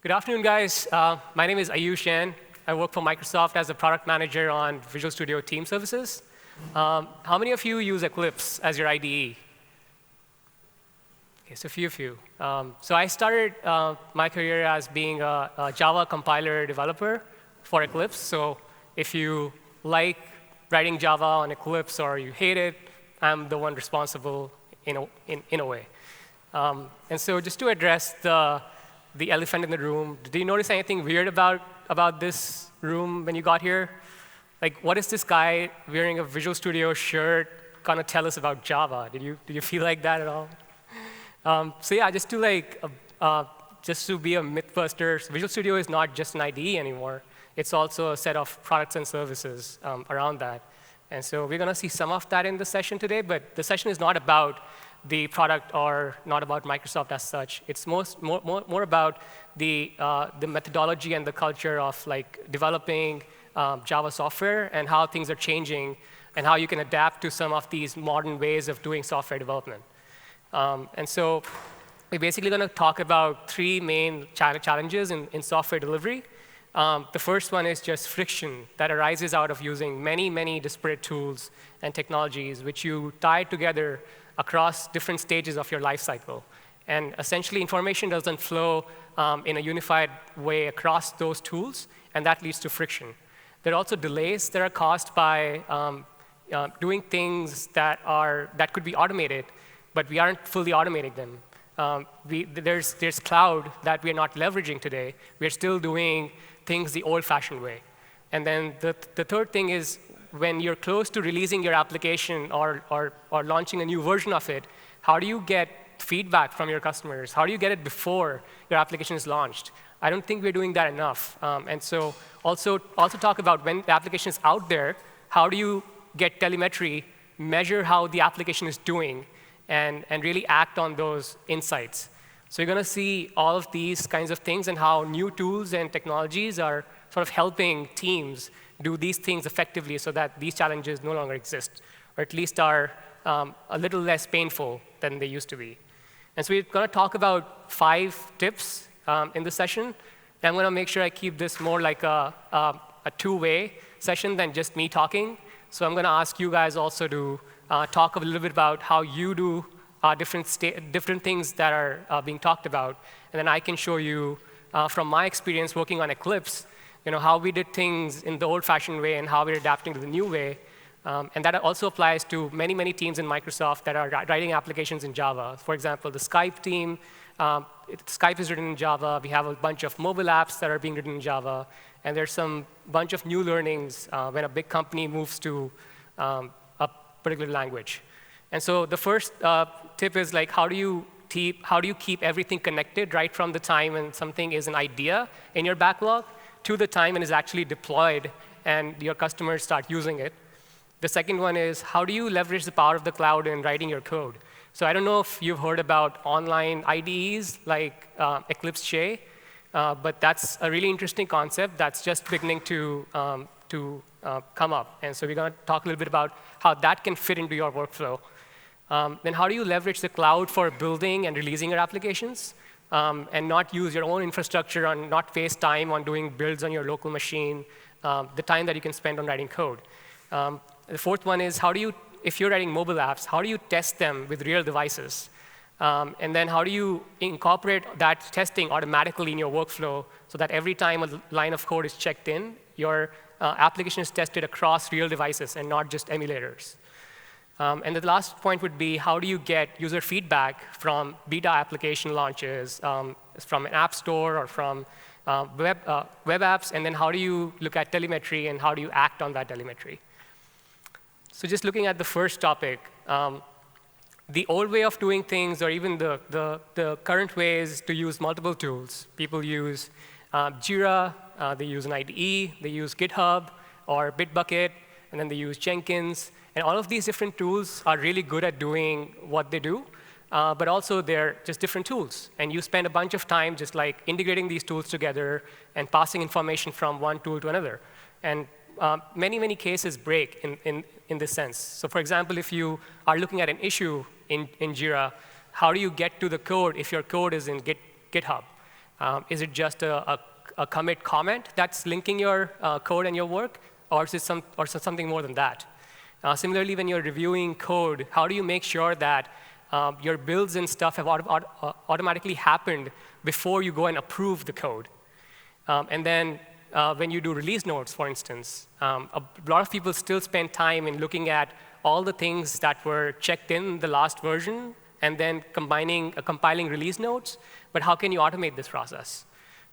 Good afternoon, guys. My name is Ayushman. I work for Microsoft as a product manager on Visual Studio Team Services. How many of you use Eclipse as your IDE? Okay, so a few of you. So I started my career as being a Java compiler developer for Eclipse. So if you like writing Java on Eclipse or you hate it, I'm the one responsible in a way. And so just to address the elephant in the room, did you notice anything weird about this room when you got here? Like, what is this guy wearing a Visual Studio shirt gonna tell us about Java? Did you feel like that at all? So yeah, just to be a myth buster, Visual Studio is not just an IDE anymore. It's also a set of products and services around that. And so we're gonna see some of that in the session today, but the session is not about the product or not about Microsoft as such. It's more about the methodology and the culture of developing Java software and how things are changing and how you can adapt to some of these modern ways of doing software development. And so we're basically going to talk about three main challenges in software delivery. The first one is just friction that arises out of using many, many disparate tools and technologies which you tie together across different stages of your life cycle. And essentially, information doesn't flow in a unified way across those tools, and that leads to friction. There are also delays that are caused by doing things that could be automated, but we aren't fully automating them. There's cloud that we are not leveraging today. We are still doing things the old-fashioned way. And then the third thing is, when you're close to releasing your application or launching a new version of it, how do you get feedback from your customers? How do you get it before your application is launched? I don't think we're doing that enough. And so also talk about when the application is out there, how do you get telemetry, measure how the application is doing, and really act on those insights. So you're going to see all of these kinds of things and how new tools and technologies are sort of helping teams do these things effectively so that these challenges no longer exist, or at least are a little less painful than they used to be. And so we're going to talk about 5 tips in this session. And I'm going to make sure I keep this more like a two-way session than just me talking. So I'm going to ask you guys also to talk a little bit about how you do different things that are being talked about. And then I can show you, from my experience working on Eclipse, how we did things in the old-fashioned way and how we're adapting to the new way. And that also applies to many, many teams in Microsoft that are writing applications in Java. For example, the Skype team, Skype is written in Java. We have a bunch of mobile apps that are being written in Java. And there's some bunch of new learnings when a big company moves to a particular language. And so the first tip is how do you keep everything connected right from the time when something is an idea in your backlog to the time when it's actually deployed and your customers start using it. The second one is, how do you leverage the power of the cloud in writing your code? So I don't know if you've heard about online IDEs like Eclipse J, but that's a really interesting concept that's just beginning to come up. And so we're going to talk a little bit about how that can fit into your workflow. Then how do you leverage the cloud for building and releasing your applications? And not use your own infrastructure and not waste time on doing builds on your local machine, the time that you can spend on writing code. The fourth one is, if you're writing mobile apps, how do you test them with real devices? And then how do you incorporate that testing automatically in your workflow so that every time a line of code is checked in, your application is tested across real devices and not just emulators? And the last point would be, how do you get user feedback from beta application launches, from an app store or from web apps? And then how do you look at telemetry, and how do you act on that telemetry? So just looking at the first topic, the old way of doing things, or even the current ways to use multiple tools. People use Jira, they use an IDE, they use GitHub or Bitbucket, and then they use Jenkins. And all of these different tools are really good at doing what they do, but also they're just different tools. And you spend a bunch of time just integrating these tools together and passing information from one tool to another. And many, many cases break in this sense. So for example, if you are looking at an issue in Jira, how do you get to the code if your code is in GitHub? Is it just a commit comment that's linking your code and your work, or is it something more than that? Similarly, when you're reviewing code, how do you make sure that your builds and stuff have automatically happened before you go and approve the code? And then when you do release notes, for instance, a lot of people still spend time in looking at all the things that were checked in the last version and then compiling release notes. But how can you automate this process?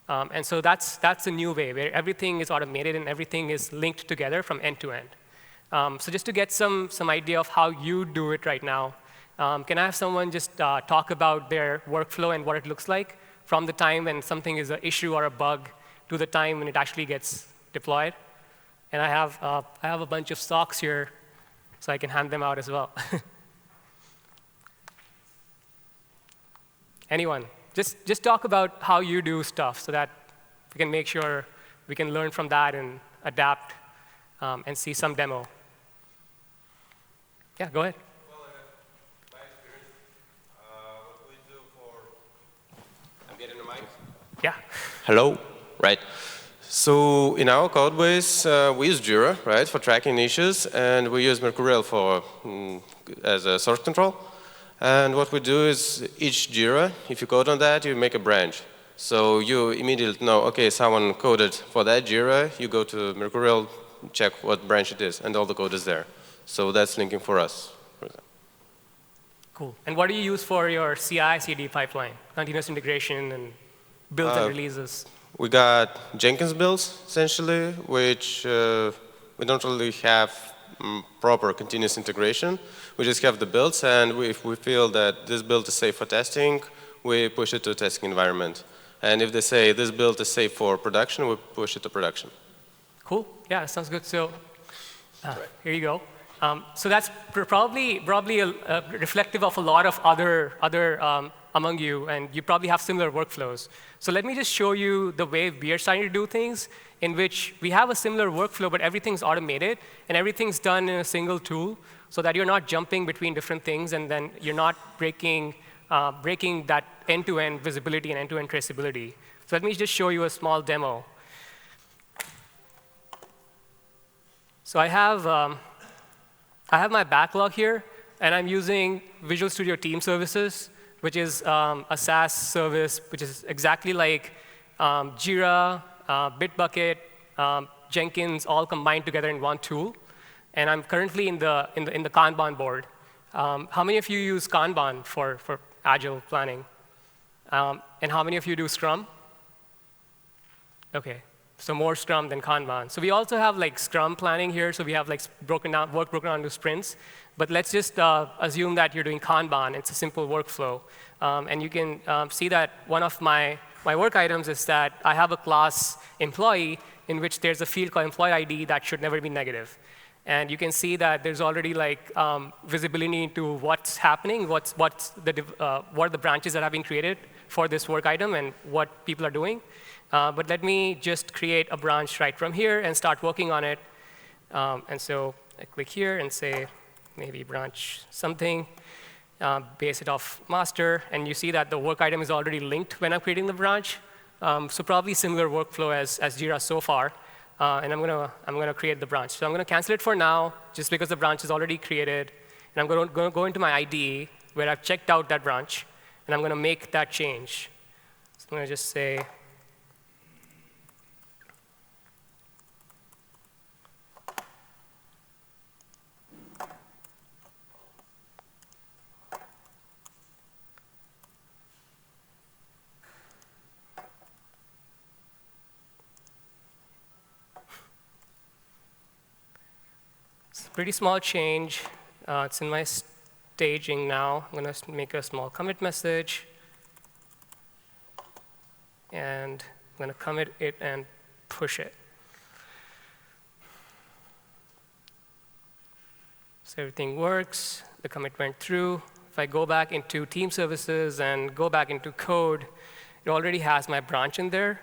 And so that's a new way where everything is automated and everything is linked together from end to end. So just to get some idea of how you do it right now, can I have someone just talk about their workflow and what it looks like from the time when something is an issue or a bug to the time when it actually gets deployed? And I have a bunch of stocks here, so I can hand them out as well. Anyone? Just talk about how you do stuff so that we can make sure we can learn from that and adapt and see some demo. Yeah, go ahead. Well, my experience, what we do for... I'm getting the mic? Yeah. Hello. Right. So in our code base, we use Jira, right, for tracking issues, and we use Mercurial for as a source control. And what we do is each Jira, if you code on that, you make a branch. So you immediately know, OK, someone coded for that Jira. You go to Mercurial, check what branch it is, and all the code is there. So that's linking for us, for example. Cool. And what do you use for your CI/CD pipeline, continuous integration and builds and releases? We got Jenkins builds, essentially, which we don't really have proper continuous integration. We just have the builds, and if we feel that this build is safe for testing, we push it to a testing environment. And if they say this build is safe for production, we push it to production. Cool. Yeah, that sounds good. So here you go. So that's probably reflective of a lot of other among you, and you probably have similar workflows. So let me just show you the way we are starting to do things, in which we have a similar workflow, but everything's automated, and everything's done in a single tool, so that you're not jumping between different things, and then you're not breaking that end-to-end visibility and end-to-end traceability. So let me just show you a small demo. So I have my backlog here, and I'm using Visual Studio Team Services, which is a SaaS service, which is exactly like Jira, Bitbucket, Jenkins, all combined together in one tool. And I'm currently in the Kanban board. How many of you use Kanban for agile planning? And how many of you do Scrum? OK. So more Scrum than Kanban. So we also have like Scrum planning here. So we have like work broken down into sprints. But let's just assume that you're doing Kanban. It's a simple workflow. And you can see that one of my work items is that I have a class employee in which there's a field called employee ID that should never be negative. And you can see that there's already like visibility into what's happening, what are the branches that have been created for this work item and what people are doing. But let me just create a branch right from here and start working on it. And so I click here and say, maybe branch something, base it off master. And you see that the work item is already linked when I'm creating the branch. So probably similar workflow as Jira so far. And I'm gonna create the branch. So I'm gonna cancel it for now, just because the branch is already created. And I'm gonna go into my IDE, where I've checked out that branch. And I'm gonna make that change. So I'm gonna just say, pretty small change. It's in my staging now. I'm going to make a small commit message. And I'm going to commit it and push it. So everything works. The commit went through. If I go back into team services and go back into code, it already has my branch in there.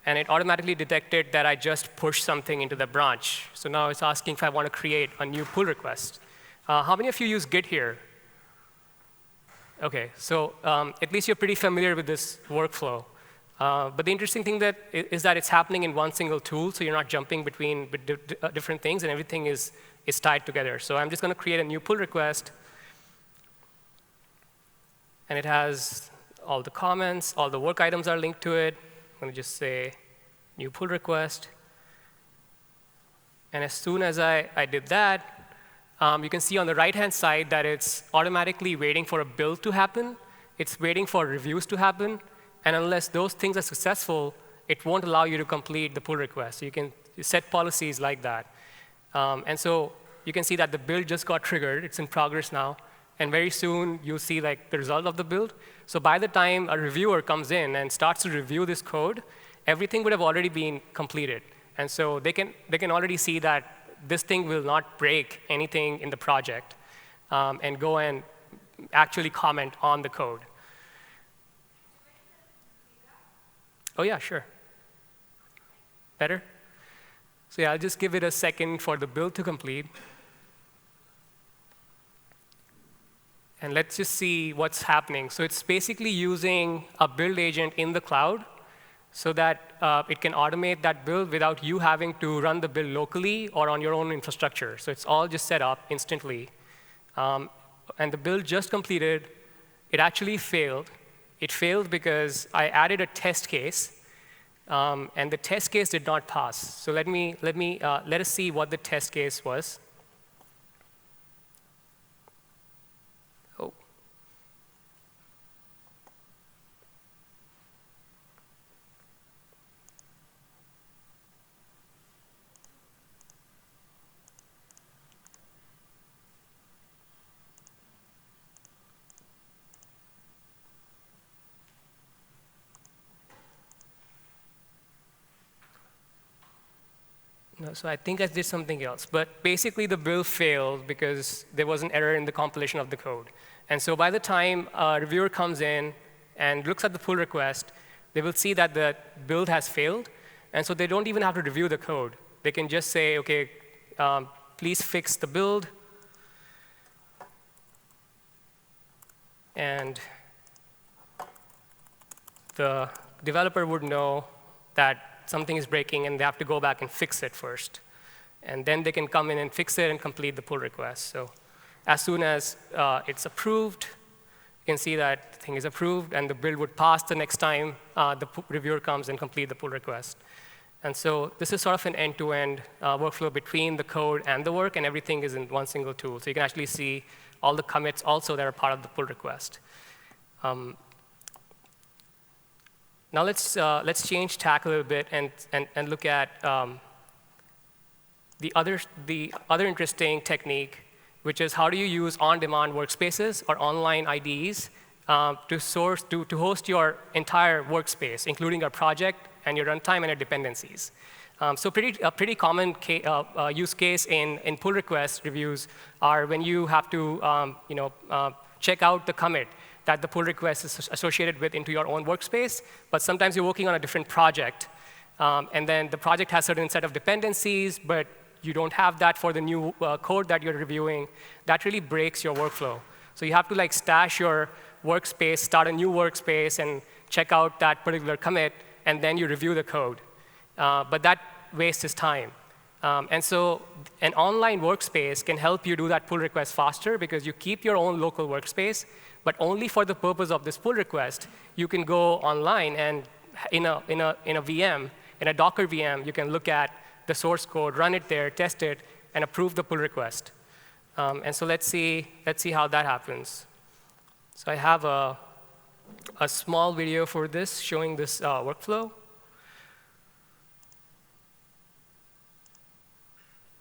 And it automatically detected that I just pushed something into the branch. So now it's asking if I want to create a new pull request. How many of you use Git here? OK, so at least you're pretty familiar with this workflow. But the interesting thing is that it's happening in one single tool, so you're not jumping between different things, and everything is tied together. So I'm just going to create a new pull request. And it has all the comments, all the work items are linked to it. I'm going to just say new pull request. And as soon as I did that, you can see on the right-hand side that it's automatically waiting for a build to happen. It's waiting for reviews to happen. And unless those things are successful, it won't allow you to complete the pull request. So you can set policies like that. And so you can see that the build just got triggered. It's in progress now. And very soon, you'll see like the result of the build. So by the time a reviewer comes in and starts to review this code, everything would have already been completed. And so they can already see that this thing will not break anything in the project and go and actually comment on the code. Oh, yeah, sure. Better? So yeah, I'll just give it a second for the build to complete. And let's just see what's happening. So it's basically using a build agent in the cloud so that it can automate that build without you having to run the build locally or on your own infrastructure. So it's all just set up instantly. And the build just completed. It actually failed. It failed because I added a test case, and the test case did not pass. So let us see what the test case was. Oh. No, so I think I did something else. But basically, the build failed because there was an error in the compilation of the code. And so by the time a reviewer comes in and looks at the pull request, they will see that the build has failed. And so they don't even have to review the code. They can just say, OK, please fix the build. And the developer would know that something is breaking, and they have to go back and fix it first. And then they can come in and fix it and complete the pull request. So as soon as it's approved, you can see that the thing is approved, and the build would pass the next time the reviewer comes and complete the pull request. And so this is sort of an end-to-end workflow between the code and the work, and everything is in one single tool. So you can actually see all the commits also that are part of the pull request. Now let's change tack a little bit and look at the other interesting technique, which is how do you use on-demand workspaces or online IDEs to host your entire workspace, including your project and your runtime and your dependencies. So a pretty common use case in pull request reviews are when you have to check out the commit that the pull request is associated with into your own workspace, but sometimes you're working on a different project, and then the project has a certain set of dependencies, but you don't have that for the new code that you're reviewing. That really breaks your workflow. So you have to stash your workspace, start a new workspace, and check out that particular commit, and then you review the code. But that wastes time. And so an online workspace can help you do that pull request faster because you keep your own local workspace, but only for the purpose of this pull request, you can go online and in a VM, in a Docker VM, you can look at the source code, run it there, test it, and approve the pull request. And so let's see how that happens. So I have a small video for this showing this workflow.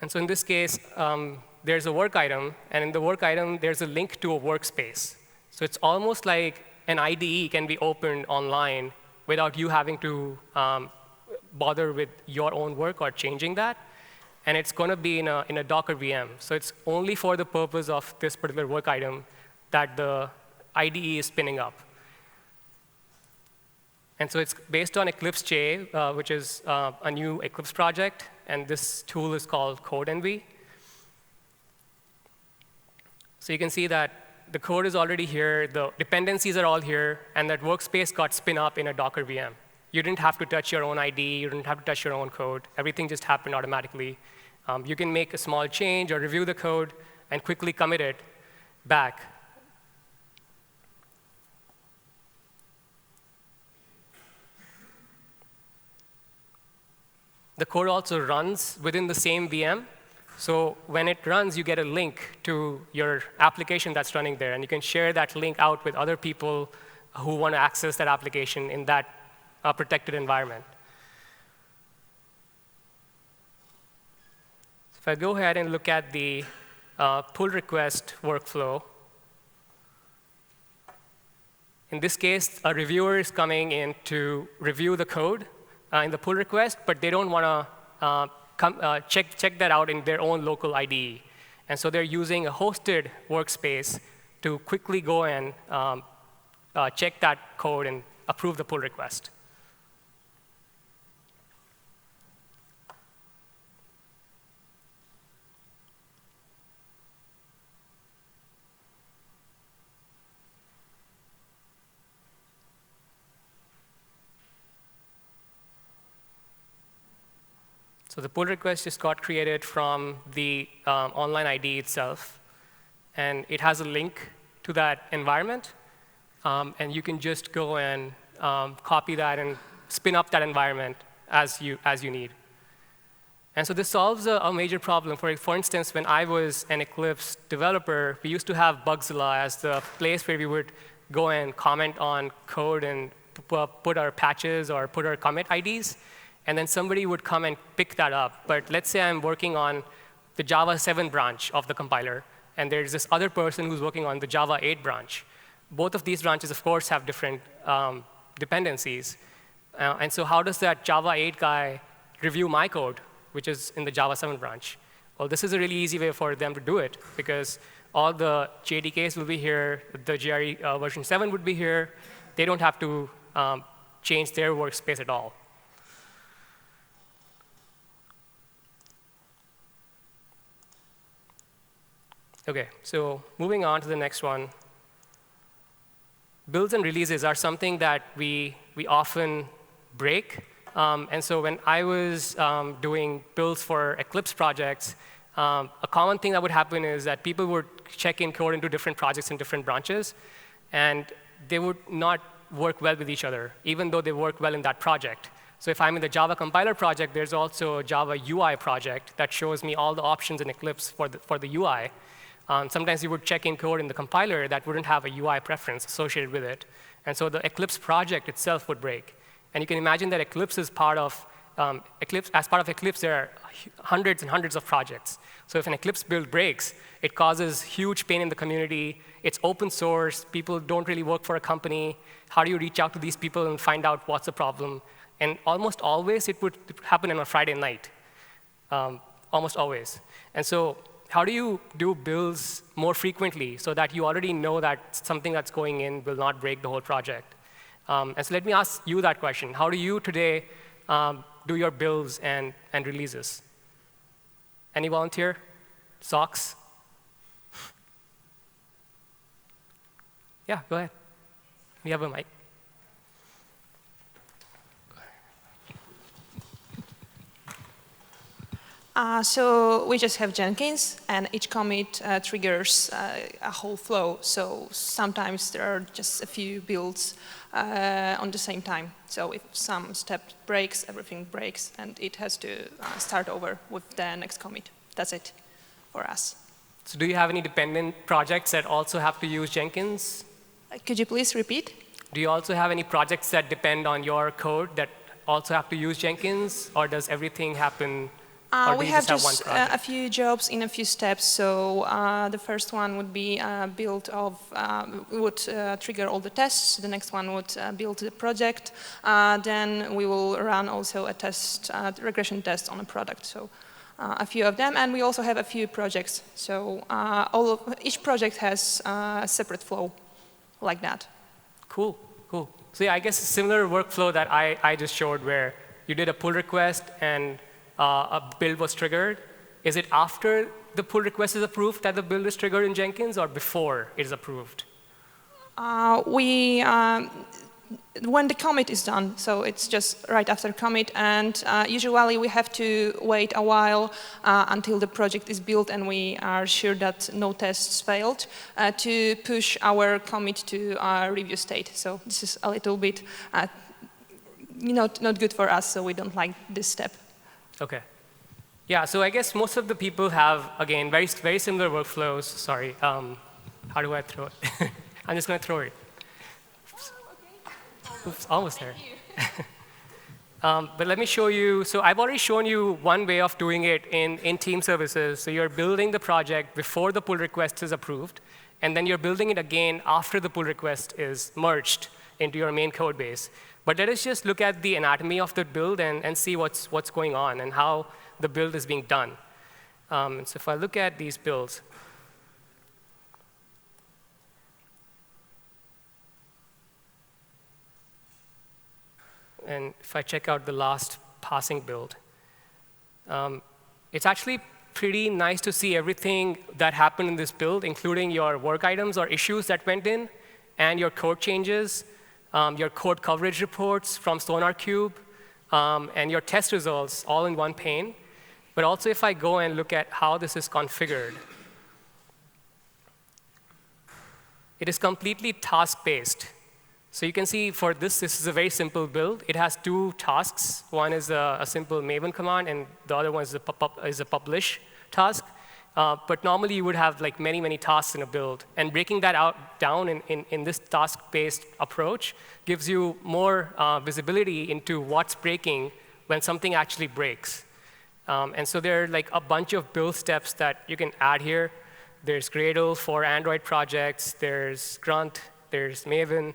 And so in this case, there's a work item, and in the work item, there's a link to a workspace. So it's almost like an IDE can be opened online without you having to bother with your own work or changing that. And it's going to be in a Docker VM. So it's only for the purpose of this particular work item that the IDE is spinning up. And so it's based on Eclipse J, which is a new Eclipse project. And this tool is called Codenvy. So you can see that the code is already here. The dependencies are all here. And that workspace got spin up in a Docker VM you didn't have to touch your own ID. You didn't have to touch your own code. Everything just happened automatically. You can make a small change or review the code and quickly commit it back. The code also runs within the same VM. So when it runs, you get a link to your application that's running there. And you can share that link out with other people who want to access that application in that protected environment. So if I go ahead and look at the pull request workflow, in this case, a reviewer is coming in to review the code in the pull request, but they don't want to check that out in their own local IDE. And so they're using a hosted workspace to quickly go and check that code and approve the pull request. So the pull request just got created from the online ID itself. And it has a link to that environment. And you can just go and copy that and spin up that environment as you need. And so this solves a major problem. For instance, when I was an Eclipse developer, we used to have Bugzilla as the place where we would go and comment on code and put our patches or put our commit IDs. And then somebody would come and pick that up. But let's say I'm working on the Java 7 branch of the compiler, and there's this other person who's working on the Java 8 branch. Both of these branches, of course, have different dependencies. And so how does that Java 8 guy review my code, which is in the Java 7 branch? Well, this is a really easy way for them to do it, because all the JDKs will be here. The GRE version 7 would be here. They don't have to change their workspace at all. OK, so moving on to the next one. Builds and releases are something that we often break. And so when I was doing builds for Eclipse projects, a common thing that would happen is that people would check in code into different projects in different branches. And they would not work well with each other, even though they work well in that project. So if I'm in the Java compiler project, there's also a Java UI project that shows me all the options in Eclipse for the UI. Sometimes you would check in code in the compiler that wouldn't have a UI preference associated with it. And so the Eclipse project itself would break. And you can imagine that Eclipse is part of Eclipse. As part of Eclipse, there are hundreds and hundreds of projects. So if an Eclipse build breaks, it causes huge pain in the community. It's open source. People don't really work for a company. How do you reach out to these people and find out what's the problem? And almost always, it would happen on a Friday night, almost always. And so how do you do builds more frequently so that you already know that something that's going in will not break the whole project? And so let me ask you that question. How do you today do your builds and releases? Any volunteer? Socks? Yeah, go ahead. We have a mic. So we just have Jenkins, and each commit triggers a whole flow. So sometimes there are just a few builds on the same time. So if some step breaks, everything breaks, and it has to start over with the next commit. That's it for us. So do you have any dependent projects that also have to use Jenkins? Could you please repeat? Do you also have any projects that depend on your code that also have to use Jenkins, or does everything happen? We have just a few jobs in a few steps. So the first one would be a build of, would trigger all the tests. The next one would build the project. Then we will run also a test, regression test on a product. So a few of them. And we also have a few projects. So each project has a separate flow like that. Cool, cool. So yeah, I guess a similar workflow that I just showed where you did a pull request and a build was triggered. Is it after the pull request is approved that the build is triggered in Jenkins, or before it is approved? when the commit is done, so it's just right after commit, and usually we have to wait a while until the project is built and we are sure that no tests failed to push our commit to review state. So this is a little bit not good for us, so we don't like this step. OK. Yeah, so I guess most of the people have, again, very similar workflows. Sorry, how do I throw it? I'm just going to throw it. Oops, almost there. But let me show you. So I've already shown you one way of doing it in team services. So you're building the project before the pull request is approved. And then you're building it again after the pull request is merged into your main code base. But let us just look at the anatomy of the build and see what's going on and how the build is being done. So if I look at these builds, and if I check out the last passing build, it's actually pretty nice to see everything that happened in this build, including your work items or issues that went in, and your code changes, your code coverage reports from SonarQube, and your test results all in one pane. But also, if I go and look at how this is configured, it is completely task-based. So you can see for this is a very simple build. It has two tasks. One is a simple Maven command, and the other one is a publish task. But normally, you would have like many tasks in a build. And breaking that down in this task-based approach gives you more visibility into what's breaking when something actually breaks. And so there are like a bunch of build steps that you can add here. There's Gradle for Android projects. There's Grunt. There's Maven.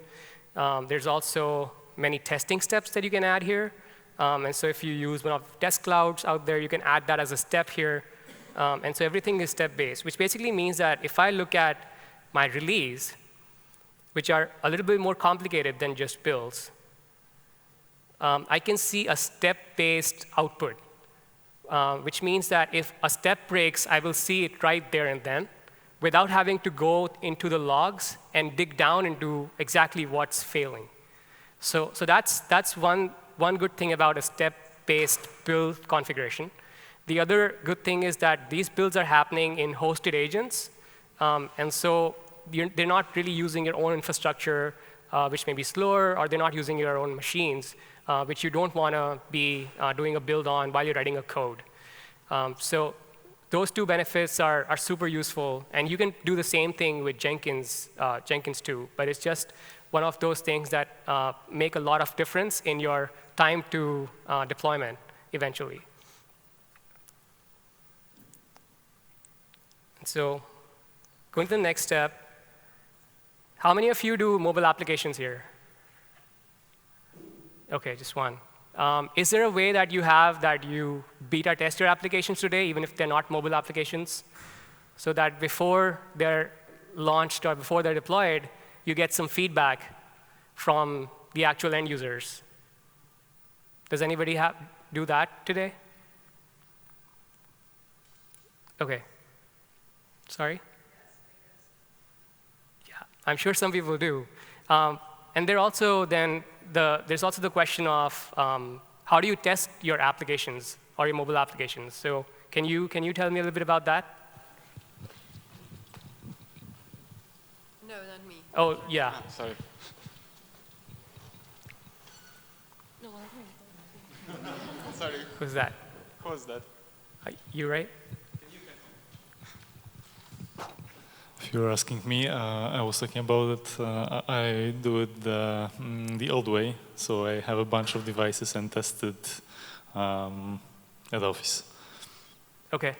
There's also many testing steps that you can add here. And so if you use one of Testlouds out there, you can add that as a step here. And so everything is step-based, which basically means that if I look at my release, which are a little bit more complicated than just builds, I can see a step-based output, which means that if a step breaks, I will see it right there and then, without having to go into the logs and dig down into exactly what's failing. So that's one good thing about a step-based build configuration. The other good thing is that these builds are happening in hosted agents. And so they're not really using your own infrastructure, which may be slower, or they're not using your own machines, which you don't want to be doing a build on while you're writing a code. So those two benefits are super useful. And you can do the same thing with Jenkins too. But it's just one of those things that make a lot of difference in your time to deployment eventually. So going to the next step, how many of you do mobile applications here? OK, just one. Is there a way that you have that you beta test your applications today, even if they're not mobile applications, so that before they're launched or before they're deployed, you get some feedback from the actual end users? Does anybody do that today? OK. Sorry? Yeah, I'm sure some people do. And there's also the question of how do you test your applications or your mobile applications? So can you tell me a little bit about that? No, not me. Oh, yeah. Sorry. No, Sorry. Who's that? Who was that? You, right? If you're asking me, I was talking about it. I do it the old way. So I have a bunch of devices and test it at office. OK.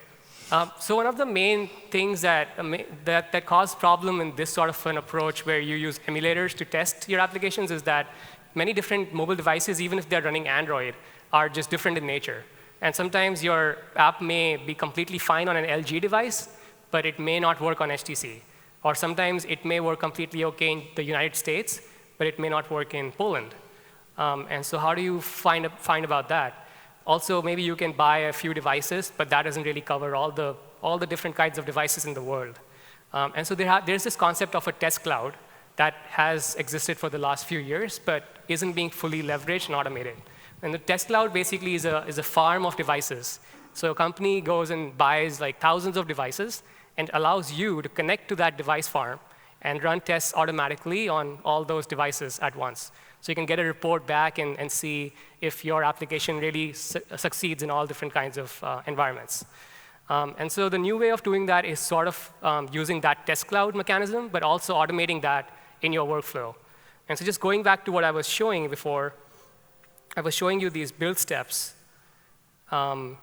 So one of the main things that cause problem in this sort of an approach where you use emulators to test your applications is that many different mobile devices, even if they're running Android, are just different in nature. And sometimes your app may be completely fine on an LG device, but it may not work on HTC. Or sometimes it may work completely OK in the United States, but it may not work in Poland. And so how do you find about that? Also, maybe you can buy a few devices, but that doesn't really cover all the different kinds of devices in the world. And so there's this concept of a test cloud, that has existed for the last few years, but isn't being fully leveraged and automated. And the Testloud basically is a farm of devices. So a company goes and buys like thousands of devices and allows you to connect to that device farm and run tests automatically on all those devices at once. So you can get a report back and see if your application really succeeds in all different kinds of environments. And so the new way of doing that is sort of using that test cloud mechanism, but also automating that in your workflow. And so just going back to what I was showing before, I was showing you these build steps. And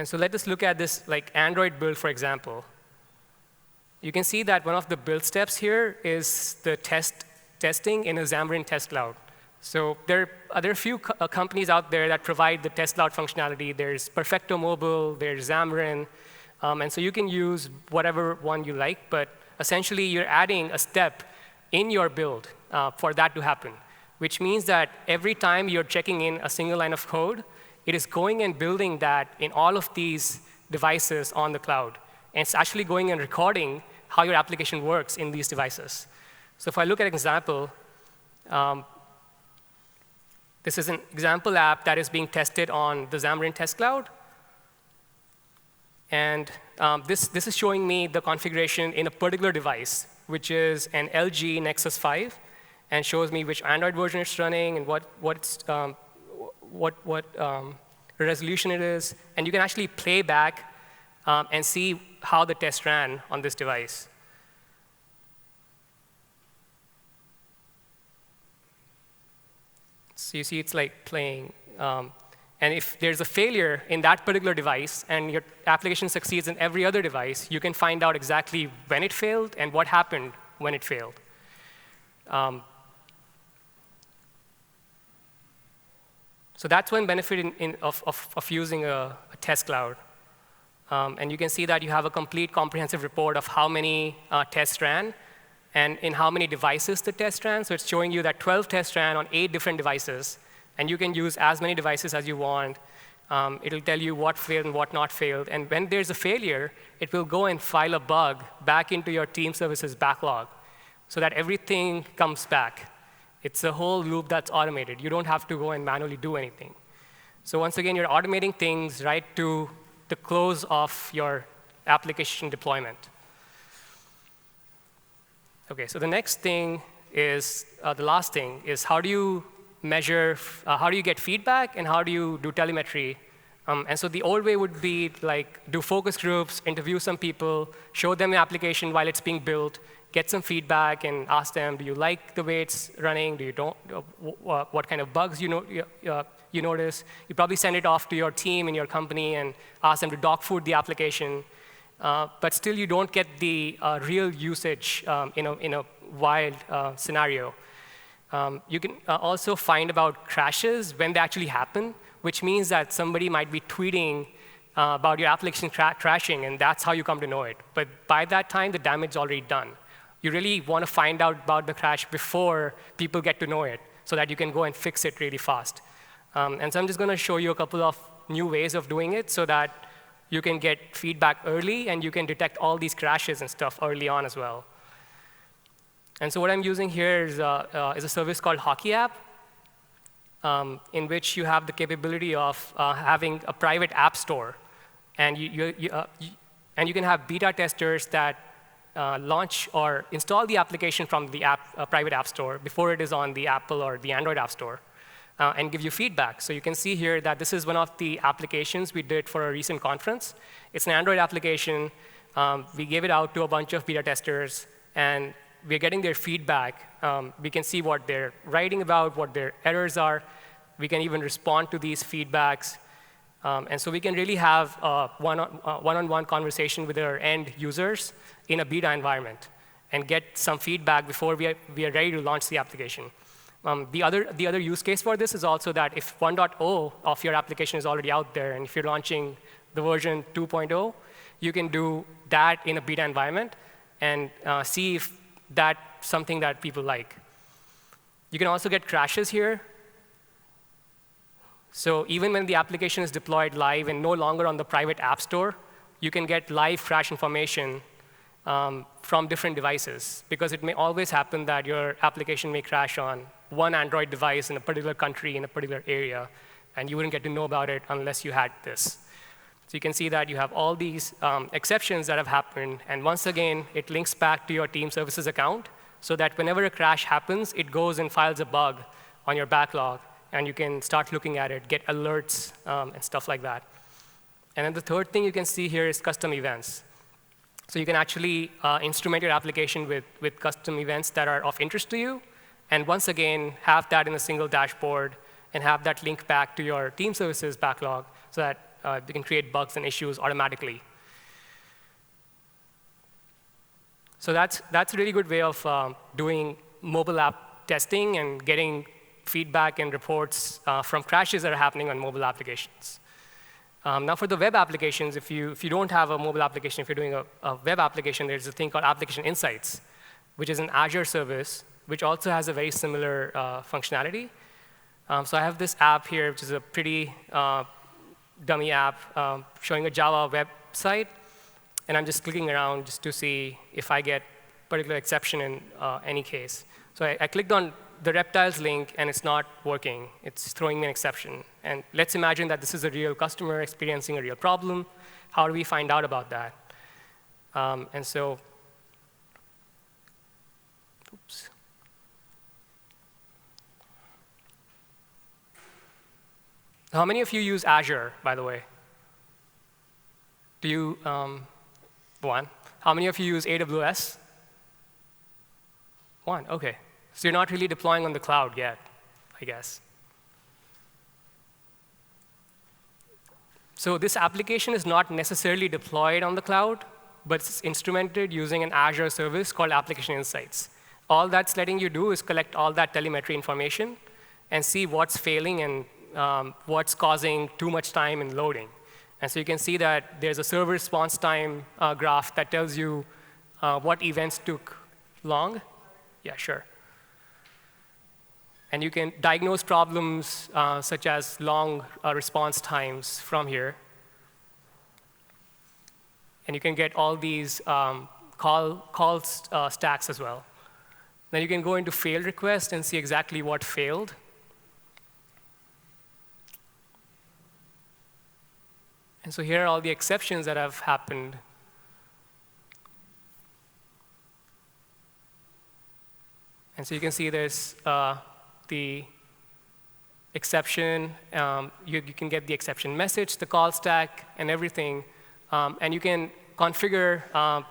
so let us look at this like Android build, for example. You can see that one of the build steps here is the testing in a Xamarin Testloud. So there are a few companies out there that provide the Testloud functionality. There's Perfecto Mobile, there's Xamarin. And so you can use whatever one you like, but essentially you're adding a step in your build for that to happen, which means that every time you're checking in a single line of code, it is going and building that in all of these devices on the cloud. And it's actually going and recording how your application works in these devices. So if I look at an example, this is an example app that is being tested on the Xamarin Test Cloud. And this is showing me the configuration in a particular device, which is an LG Nexus 5, and shows me which Android version it's running and what resolution it is. And you can actually play back and see how the test ran on this device. So you see it's like playing. And if there's a failure in that particular device and your application succeeds in every other device, you can find out exactly when it failed and what happened when it failed. So that's one benefit of using a test cloud. And you can see that you have a complete comprehensive report of how many tests ran and in how many devices the test ran. So it's showing you that 12 tests ran on 8 different devices. And you can use as many devices as you want. It'll tell you what failed and what not failed. And when there's a failure, it will go and file a bug back into your team services backlog so that everything comes back. It's a whole loop that's automated. You don't have to go and manually do anything. So once again, you're automating things right to the close of your application deployment. OK, so the next thing is, the last thing is how do you measure, how do you get feedback, and how do you do telemetry? And so the old way would be like do focus groups, interview some people, show them the application while it's being built, get some feedback, and ask them, do you like the way it's running? Do you don't? What kind of bugs you notice? You probably send it off to your team in your company and ask them to dog food the application. But still, you don't get the real usage in a wild scenario. You can also find about crashes when they actually happen, which means that somebody might be tweeting about your application crashing, and that's how you come to know it. But by that time, the damage is already done. You really want to find out about the crash before people get to know it so that you can go and fix it really fast. And so I'm just going to show you a couple of new ways of doing it so that you can get feedback early, and you can detect all these crashes and stuff early on as well. And so what I'm using here is a service called HockeyApp, in which you have the capability of having a private app store. And you can have beta testers that launch or install the application from the private app store before it is on the Apple or the Android app store, and give you feedback. So you can see here that this is one of the applications we did for a recent conference. It's an Android application. We gave it out to a bunch of beta testers, and we're getting their feedback. We can see what they're writing about, what their errors are. We can even respond to these feedbacks. And so we can really have a one-on-one conversation with our end users in a beta environment and get some feedback before we are ready to launch the application. The other use case for this is also that if 1.0 of your application is already out there, and if you're launching the version 2.0, you can do that in a beta environment and see if that's something that people like. You can also get crashes here. So even when the application is deployed live and no longer on the private app store, you can get live crash information from different devices, because it may always happen that your application may crash on one Android device in a particular country, in a particular area, and you wouldn't get to know about it unless you had this. So you can see that you have all these exceptions that have happened, and once again, it links back to your team services account, so that whenever a crash happens, it goes and files a bug on your backlog, and you can start looking at it, get alerts, and stuff like that. And then the third thing you can see here is custom events. So you can actually instrument your application with custom events that are of interest to you, and once again, have that in a single dashboard, and have that link back to your team services backlog, so that you can create bugs and issues automatically. So that's a really good way of doing mobile app testing and getting feedback and reports from crashes that are happening on mobile applications. Now for the web applications, if you don't have a mobile application, if you're doing a web application, there's a thing called Application Insights, which is an Azure service, which also has a very similar functionality. So I have this app here, which is a pretty dummy app showing a Java website. And I'm just clicking around just to see if I get a particular exception in any case. So I clicked on the reptiles link, and it's not working. It's throwing me an exception. And let's imagine that this is a real customer experiencing a real problem. How do we find out about that? And so, oops. How many of you use Azure, by the way? Do you, one. How many of you use AWS? One, OK. So you're not really deploying on the cloud yet, I guess. So this application is not necessarily deployed on the cloud, but it's instrumented using an Azure service called Application Insights. All that's letting you do is collect all that telemetry information and see what's failing and what's causing too much time in loading. And so you can see that there's a server response time graph that tells you what events took long. Yeah, sure. And you can diagnose problems such as long response times from here. And you can get all these call stacks as well. Then you can go into fail request and see exactly what failed. And so here are all the exceptions that have happened. And so you can see there's the exception. You can get the exception message, the call stack, and everything. And you can configure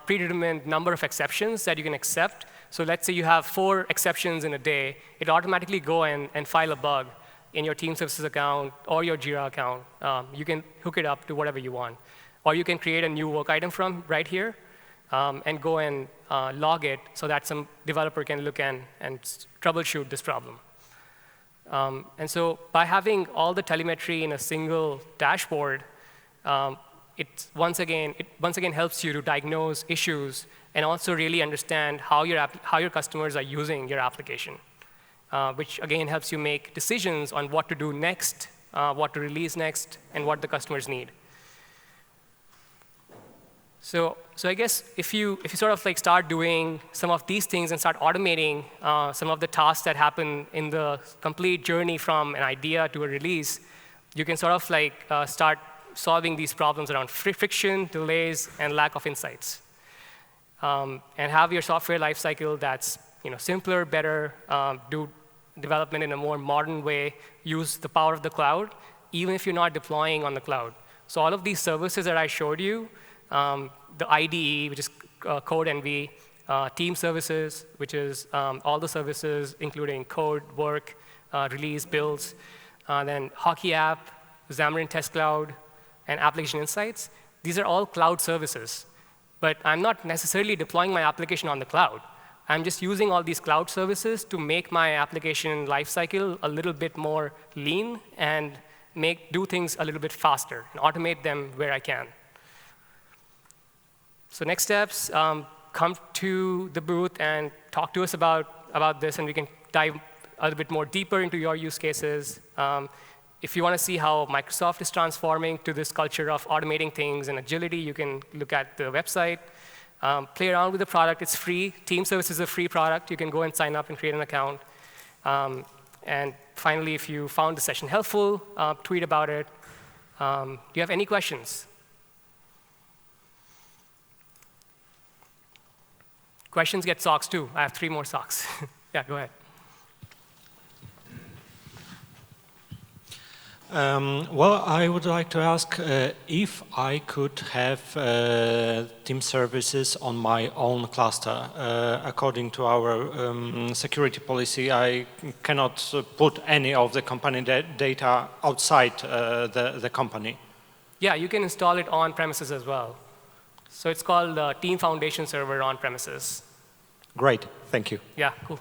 predetermined number of exceptions that you can accept. So let's say you have 4 exceptions in a day. It'll automatically go and file a bug in your team services account or your Jira account. You can hook it up to whatever you want. Or you can create a new work item from right here and go and log it so that some developer can look and troubleshoot this problem. And so by having all the telemetry in a single dashboard, it once again helps you to diagnose issues and also really understand how your customers are using your application, which again helps you make decisions on what to do next, what to release next, and what the customers need. So I guess if you sort of like start doing some of these things and start automating some of the tasks that happen in the complete journey from an idea to a release, you can sort of like start solving these problems around friction, delays, and lack of insights. And have your software lifecycle that's simpler, better, do development in a more modern way, use the power of the cloud, even if you're not deploying on the cloud. So all of these services that I showed you, the IDE, which is Codenvy, team services, which is all the services, including code, work, release, builds, then HockeyApp, Xamarin Testloud, and Application Insights. These are all cloud services. But I'm not necessarily deploying my application on the cloud. I'm just using all these cloud services to make my application lifecycle a little bit more lean and do things a little bit faster and automate them where I can. So next steps, come to the booth and talk to us about this, and we can dive a little bit more deeper into your use cases. If you want to see how Microsoft is transforming to this culture of automating things and agility, you can look at the website. Play around with the product. It's free. Team Service is a free product. You can go and sign up and create an account. And finally, if you found the session helpful, tweet about it. Do you have any questions? Questions get socks, too. I have 3 more socks. Yeah, go ahead. Well, I would like to ask if I could have team services on my own cluster. According to our security policy, I cannot put any of the company data outside the company. Yeah, you can install it on premises as well. So it's called Team Foundation Server on premises. Great, thank you. Yeah, cool.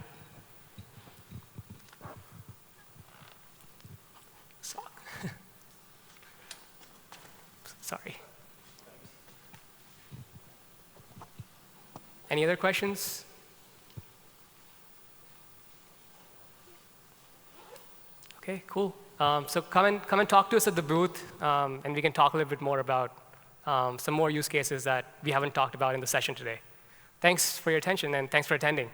Sorry. Any other questions? OK, cool. So come and talk to us at the booth, and we can talk a little bit more about some more use cases that we haven't talked about in the session today. Thanks for your attention, and thanks for attending.